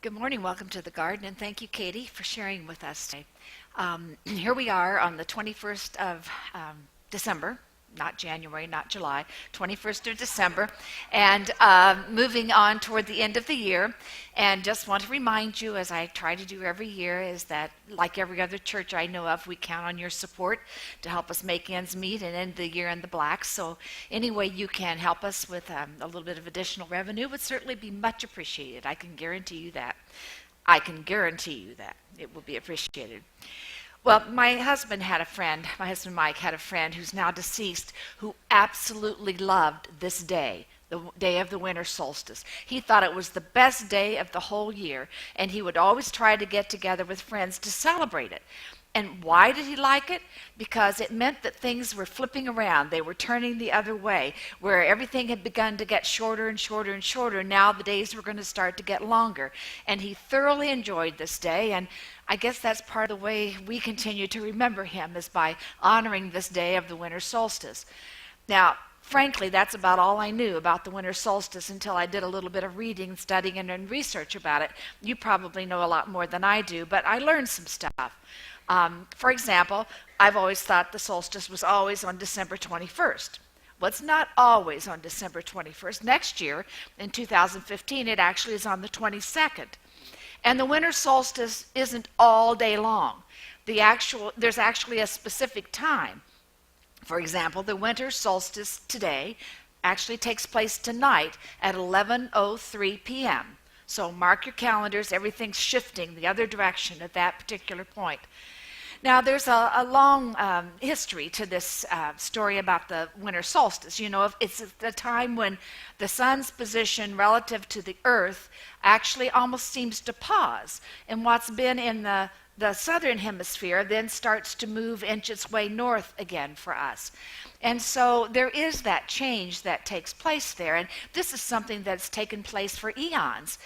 Good morning. Welcome to the garden, and thank you, Katie, for sharing with us today. Here we are on the 21st of December, not January, not July, 21st of December, and moving on toward the end of the year. And just want to remind you, as I try to do every year, is that like every other church I know of, we count on your support to help us make ends meet and end the year in the black. So any way you can help us with a little bit of additional revenue would certainly be much appreciated. I can guarantee you that. I can guarantee you that it will be appreciated. Well, my husband Mike had a friend who's now deceased, who absolutely loved this day, the day of the winter solstice. He thought it was the best day of the whole year, and he would always try to get together with friends to celebrate it. And why did he like it? Because it meant that things were flipping around. They were turning the other way, where everything had begun to get shorter and shorter and shorter. Now the days were going to start to get longer. And he thoroughly enjoyed this day. And I guess that's part of the way we continue to remember him, is by honoring this day of the winter solstice. Now, frankly, that's about all I knew about the winter solstice until I did a little bit of reading, studying, and research about it. You probably know a lot more than I do, but I learned some stuff. For example, I've always thought the solstice was always on December 21st. Well, it's not always on December 21st. Next year, in 2015, it actually is on the 22nd. And the winter solstice isn't all day long. There's actually a specific time. For example, the winter solstice today actually takes place tonight at 11:03 p.m. So mark your calendars, everything's shifting the other direction at that particular point. Now, there's a long history to this story about the winter solstice. You know, it's the time when the sun's position relative to the earth actually almost seems to pause. And what's been in the southern hemisphere then starts to move, inch its way north again for us. And so there is that change that takes place there. And this is something that's taken place for eons.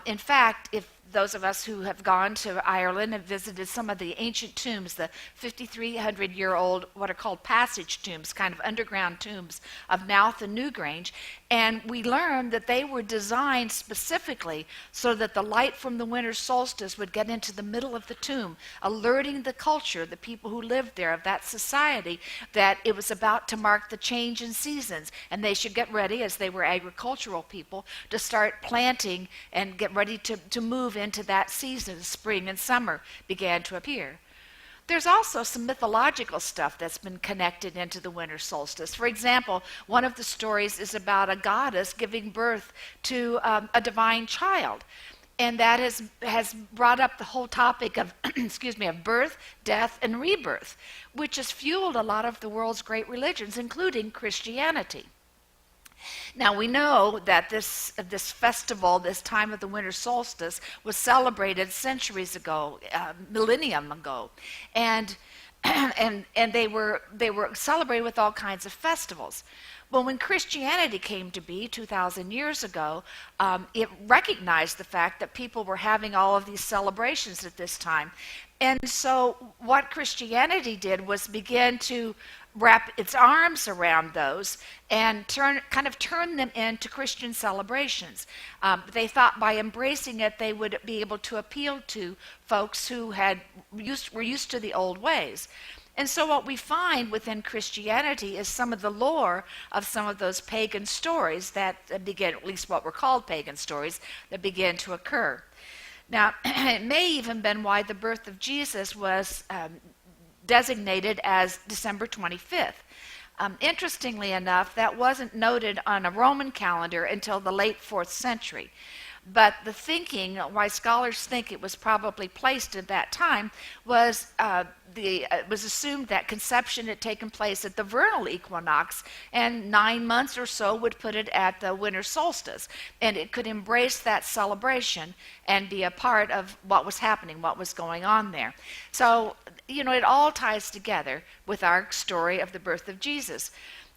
In fact, if those of us who have gone to Ireland and visited some of the ancient tombs, the 5,300-year-old, what are called passage tombs, kind of underground tombs of Knowth and Newgrange, and we learned that they were designed specifically so that the light from the winter solstice would get into the middle of the tomb, alerting the culture, the people who lived there, of that society, that it was about to mark the change in seasons, and they should get ready, as they were agricultural people, to start planting and get ready to move into that season. Spring and summer began to appear. There's also some mythological stuff that's been connected into the winter solstice. For example, one of the stories is about a goddess giving birth to a divine child. And that has brought up the whole topic of, of birth, death, and rebirth, which has fueled a lot of the world's great religions, including Christianity. Now, we know that this festival, this time of the winter solstice, was celebrated centuries ago, millennium ago, and they were celebrated with all kinds of festivals. Well, when Christianity came to be 2,000 years ago, it recognized the fact that people were having all of these celebrations at this time. And so what Christianity did was begin to wrap its arms around those and turn them into Christian celebrations. They thought by embracing it, they would be able to appeal to folks who were used to the old ways. And so what we find within Christianity is some of the lore of some of those pagan stories that begin, at least what were called pagan stories, that began to occur. Now, it may even been why the birth of Jesus was designated as December 25th. Interestingly enough, that wasn't noted on a Roman calendar until the late 4th century. But the thinking, why scholars think it was probably placed at that time, was it was assumed that conception had taken place at the vernal equinox, and 9 months or so would put it at the winter solstice. And it could embrace that celebration and be a part of what was happening, what was going on there. So, it all ties together with our story of the birth of Jesus.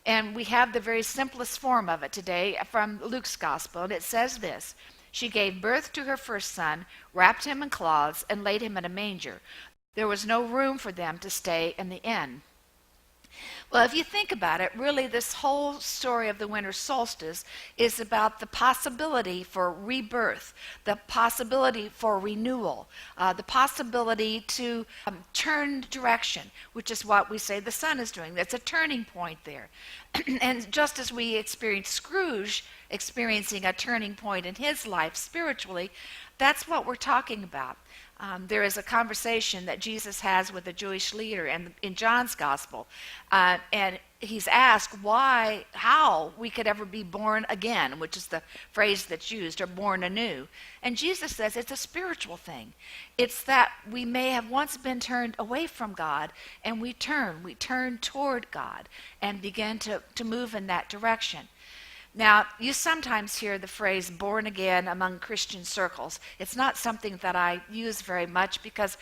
And we have the very simplest form of it today from Luke's gospel, and it says this: "She gave birth to her first son, wrapped him in cloths, and laid him in a manger. There was no room for them to stay in the inn." Well, if you think about it, really this whole story of the winter solstice is about the possibility for rebirth, the possibility for renewal, the possibility to turn direction, which is what we say the sun is doing. That's a turning point there. And just as we experienced Scrooge experiencing a turning point in his life spiritually, that's what we're talking about. There is a conversation that Jesus has with a Jewish leader in John's gospel, and he's asked how we could ever be born again, which is the phrase that's used, or born anew. And Jesus says it's a spiritual thing. It's that we may have once been turned away from God, and we turn toward God and begin to move in that direction. Now, you sometimes hear the phrase born again among Christian circles. It's not something that I use very much because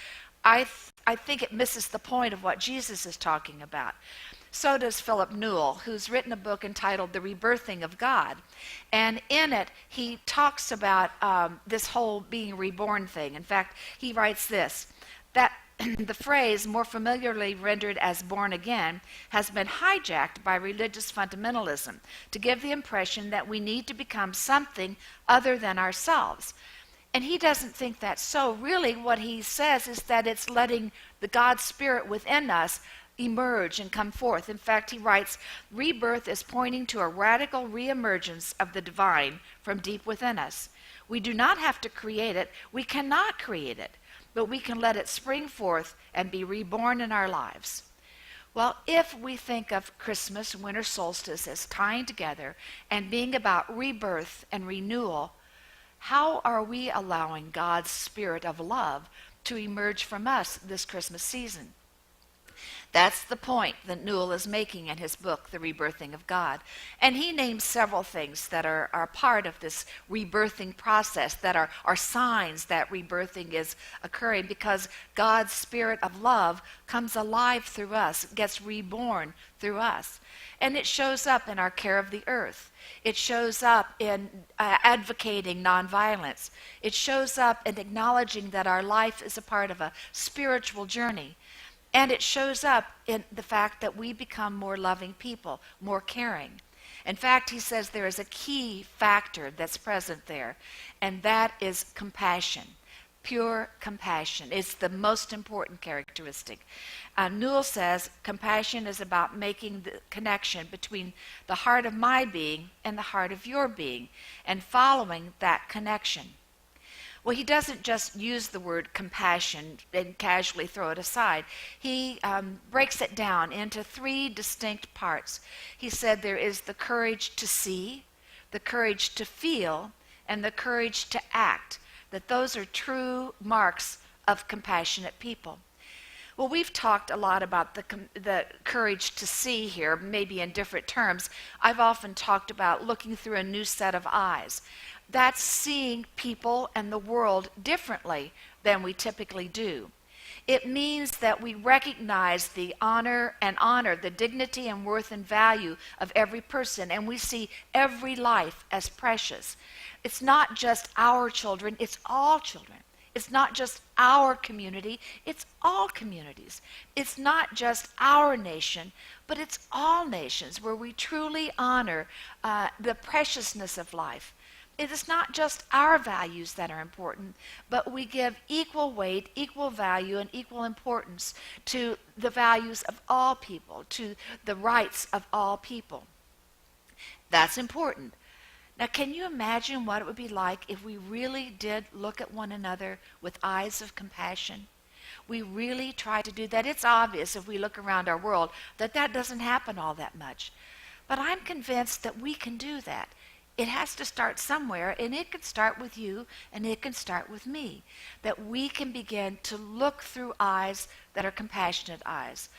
I think it misses the point of what Jesus is talking about. So does Philip Newell, who's written a book entitled The Rebirthing of God. And in it, he talks about this whole being reborn thing. In fact, he writes this, that the phrase, more familiarly rendered as born again, has been hijacked by religious fundamentalism to give the impression that we need to become something other than ourselves. And he doesn't think that's so. Really, what he says is that it's letting the God Spirit within us emerge and come forth. In fact, he writes, rebirth is pointing to a radical reemergence of the divine from deep within us. We do not have to create it. We cannot create it. But we can let it spring forth and be reborn in our lives. Well, if we think of Christmas, winter solstice as tying together and being about rebirth and renewal, how are we allowing God's spirit of love to emerge from us this Christmas season? That's the point that Newell is making in his book, The Rebirthing of God. And he names several things that are part of this rebirthing process, that are signs that rebirthing is occurring because God's spirit of love comes alive through us, gets reborn through us. And it shows up in our care of the earth. It shows up in advocating nonviolence. It shows up in acknowledging that our life is a part of a spiritual journey. And it shows up in the fact that we become more loving people, more caring. In fact, he says there is a key factor that's present there, and that is compassion, pure compassion. It's the most important characteristic. Newell says compassion is about making the connection between the heart of my being and the heart of your being, and following that connection. Well, he doesn't just use the word compassion and casually throw it aside. He breaks it down into three distinct parts. He said there is the courage to see, the courage to feel, and the courage to act, that those are true marks of compassionate people. Well, we've talked a lot about the courage to see here, maybe in different terms. I've often talked about looking through a new set of eyes. That's seeing people and the world differently than we typically do. It means that we recognize the honor, the dignity and worth and value of every person, and we see every life as precious. It's not just our children, it's all children. It's not just our community, it's all communities. It's not just our nation, but it's all nations where we truly honor the preciousness of life. It is not just our values that are important, but we give equal weight, equal value, and equal importance to the values of all people, to the rights of all people. That's important. Now, can you imagine what it would be like if we really did look at one another with eyes of compassion? We really try to do that. It's obvious if we look around our world that doesn't happen all that much. But I'm convinced that we can do that. It has to start somewhere, and it can start with you, and it can start with me. That we can begin to look through eyes that are compassionate eyes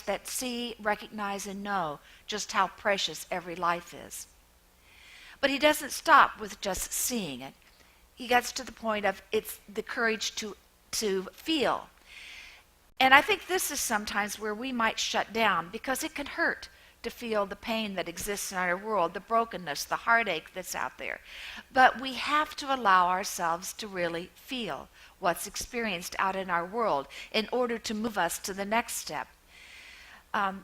that see, recognize, and know just how precious every life is. But he doesn't stop with just seeing it. He gets to the point of it's the courage to feel. And I think this is sometimes where we might shut down because it can hurt to feel the pain that exists in our world, the brokenness, the heartache that's out there. But we have to allow ourselves to really feel what's experienced out in our world in order to move us to the next step.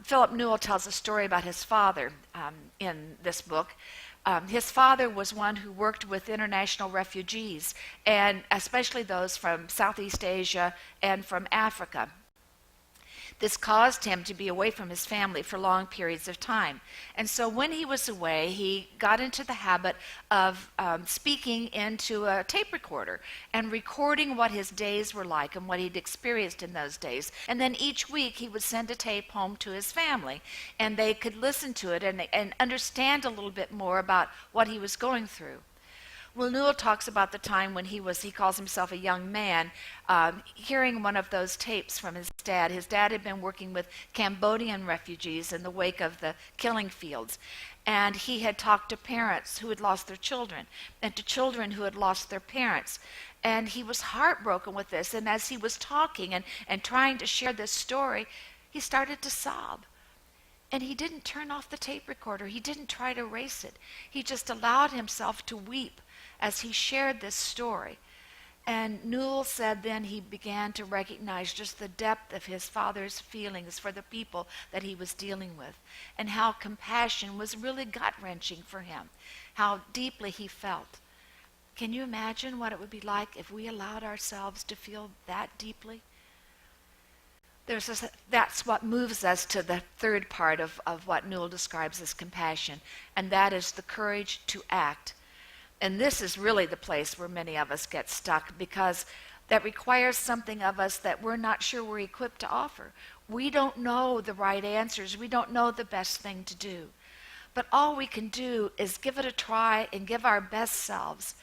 Philip Newell tells a story about his father in this book. His father was one who worked with international refugees, and especially those from Southeast Asia and from Africa. This caused him to be away from his family for long periods of time. And so when he was away, he got into the habit of speaking into a tape recorder and recording what his days were like and what he'd experienced in those days. And then each week he would send a tape home to his family, and they could listen to it and understand a little bit more about what he was going through. Well, Newell talks about the time when he calls himself a young man, hearing one of those tapes from his dad. His dad had been working with Cambodian refugees in the wake of the killing fields. And he had talked to parents who had lost their children and to children who had lost their parents. And he was heartbroken with this. And as he was talking and trying to share this story, he started to sob. And he didn't turn off the tape recorder. He didn't try to erase it. He just allowed himself to weep as he shared this story. And Newell said then he began to recognize just the depth of his father's feelings for the people that he was dealing with, and how compassion was really gut-wrenching for him, how deeply he felt. Can you imagine what it would be like if we allowed ourselves to feel that deeply? That's what moves us to the third part of what Newell describes as compassion, and that is the courage to act. And this is really the place where many of us get stuck, because that requires something of us that we're not sure we're equipped to offer. We don't know the right answers. We don't know the best thing to do. But all we can do is give it a try and give our best selves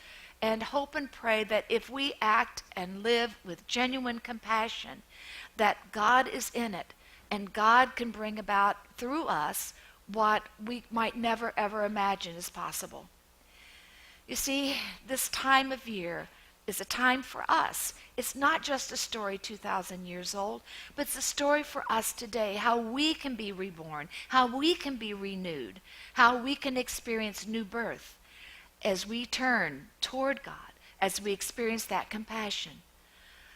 and hope and pray that if we act and live with genuine compassion, that God is in it and God can bring about through us what we might never ever imagine is possible. You see, this time of year is a time for us. It's not just a story 2,000 years old, but it's a story for us today, how we can be reborn, how we can be renewed, how we can experience new birth as we turn toward God, as we experience that compassion.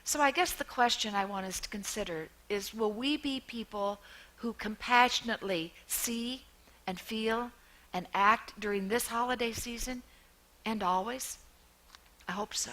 So I guess the question I want us to consider is, will we be people who compassionately see and feel and act during this holiday season? And always? I hope so.